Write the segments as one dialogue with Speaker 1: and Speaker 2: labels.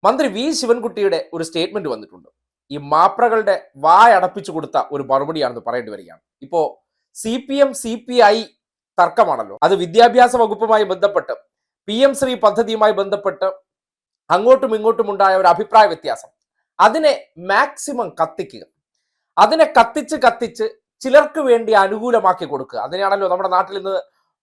Speaker 1: മന്ത്രി വി ശിവൻകുട്ടിയുടെ ഒരു സ്റ്റേറ്റ്മെന്റ് വന്നിട്ടുണ്ട്. ഈ മാപ്രകളുടെ വായടപ്പിച്ചു കൊടുത്ത ഒരു മറുപടിയാണെന്ന് പറയേണ്ടി വരികയാണ്. ഇപ്പോ CPM CPI തർക്കമാണല്ലോ, അത് വിദ്യാഭ്യാസ വകുപ്പുമായി ബന്ധപ്പെട്ട് PM ശ്രീ പദ്ധതിയുമായി ബന്ധപ്പെട്ട് അങ്ങോട്ടും ഇങ്ങോട്ടും ഉണ്ടായ ഒരു അഭിപ്രായ വ്യത്യാസം, അതിനെ മാക്സിമം കത്തിക്കുക, അതിനെ കത്തിച്ച് ചിലർക്ക് വേണ്ടി അനുകൂലമാക്കി കൊടുക്കുക. അതിനെയാണല്ലോ നമ്മുടെ നാട്ടിൽ ഇന്ന്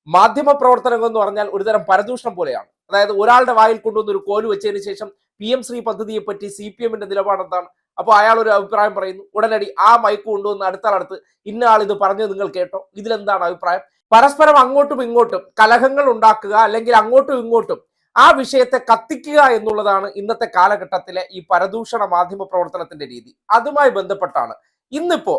Speaker 1: മാധ്യമ പ്രവർത്തനം എന്ന് പറഞ്ഞാൽ ഒരുതരം പരദൂഷണം പോലെയാണ്. അതായത് ഒരാളുടെ വായിൽ കൊണ്ടുവന്ന് ഒരു കോല് വെച്ചതിന് ശേഷം PM ശ്രീ പദ്ധതിയെ പറ്റി CPM-ന്റെ നിലപാട് എന്താണ്, അപ്പോൾ അയാൾ ഒരു അഭിപ്രായം പറയുന്നു, ഉടനടി ആ മൈക്ക് കൊണ്ടുവന്ന് അടുത്ത ഇന്ന ആൾ ഇത് പറഞ്ഞത് നിങ്ങൾ കേട്ടോ, ഇതിലെന്താണ് അഭിപ്രായം? പരസ്പരം അങ്ങോട്ടും ഇങ്ങോട്ടും കലഹങ്ങൾ ഉണ്ടാക്കുക, അല്ലെങ്കിൽ അങ്ങോട്ടും ഇങ്ങോട്ടും ആ വിഷയത്തെ കത്തിക്കുക എന്നുള്ളതാണ് ഇന്നത്തെ കാലഘട്ടത്തിലെ ഈ പരദൂഷണ മാധ്യമ പ്രവർത്തനത്തിന്റെ രീതി. അതുമായി ബന്ധപ്പെട്ടാണ് ഇന്നിപ്പോ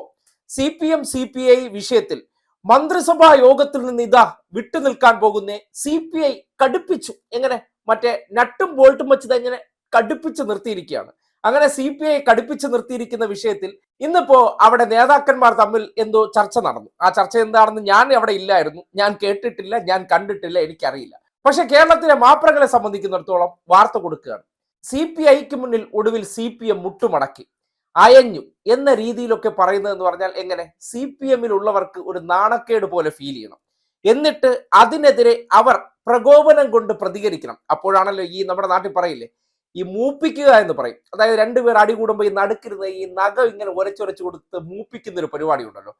Speaker 1: CPM CPI വിഷയത്തിൽ മന്ത്രിസഭാ യോഗത്തിൽ നിന്ന് ഇതാ വിട്ടുനിൽക്കാൻ പോകുന്നേ CPI കടുപ്പിച്ചു. എങ്ങനെ? മറ്റേ നട്ടും ബോൾട്ടും വെച്ചത് എങ്ങനെ കടുപ്പിച്ച് നിർത്തിയിരിക്കുകയാണ്. അങ്ങനെ CPI കടുപ്പിച്ച് നിർത്തിയിരിക്കുന്ന വിഷയത്തിൽ ഇന്നിപ്പോ അവിടെ നേതാക്കന്മാർ തമ്മിൽ എന്തോ ചർച്ച നടന്നു. ആ ചർച്ച എന്താണെന്ന് ഞാൻ അവിടെ ഇല്ലായിരുന്നു, ഞാൻ കേട്ടിട്ടില്ല, ഞാൻ കണ്ടിട്ടില്ല, എനിക്കറിയില്ല. പക്ഷെ കേരളത്തിലെ മാപ്രകളെ സംബന്ധിക്കുന്നിടത്തോളം വാർത്ത കൊടുക്കുകയാണ്. CPIക്ക് മുന്നിൽ ഒടുവിൽ CPM മുട്ടുമടക്കി, അയഞ്ഞു എന്ന രീതിയിലൊക്കെ പറയുന്നതെന്ന് പറഞ്ഞാൽ എങ്ങനെ? CPM-ലുള്ളവർക്ക് ഒരു നാണക്കേട് പോലെ ഫീൽ ചെയ്യണം, എന്നിട്ട് അതിനെതിരെ അവർ പ്രകോപനം കൊണ്ട് പ്രതികരിക്കണം. അപ്പോഴാണല്ലോ ഈ നമ്മുടെ നാട്ടിൽ പറയില്ലേ, ഈ മൂപ്പിക്കുക എന്ന് പറയും. അതായത് രണ്ടുപേർ അടി കൂടുമ്പോൾ ഈ നടുക്കിരുന്ന് ഈ നഖം ഇങ്ങനെ ഉരച്ചുരച്ചു കൊടുത്ത് മൂപ്പിക്കുന്ന ഒരു പരിപാടി ഉണ്ടല്ലോ.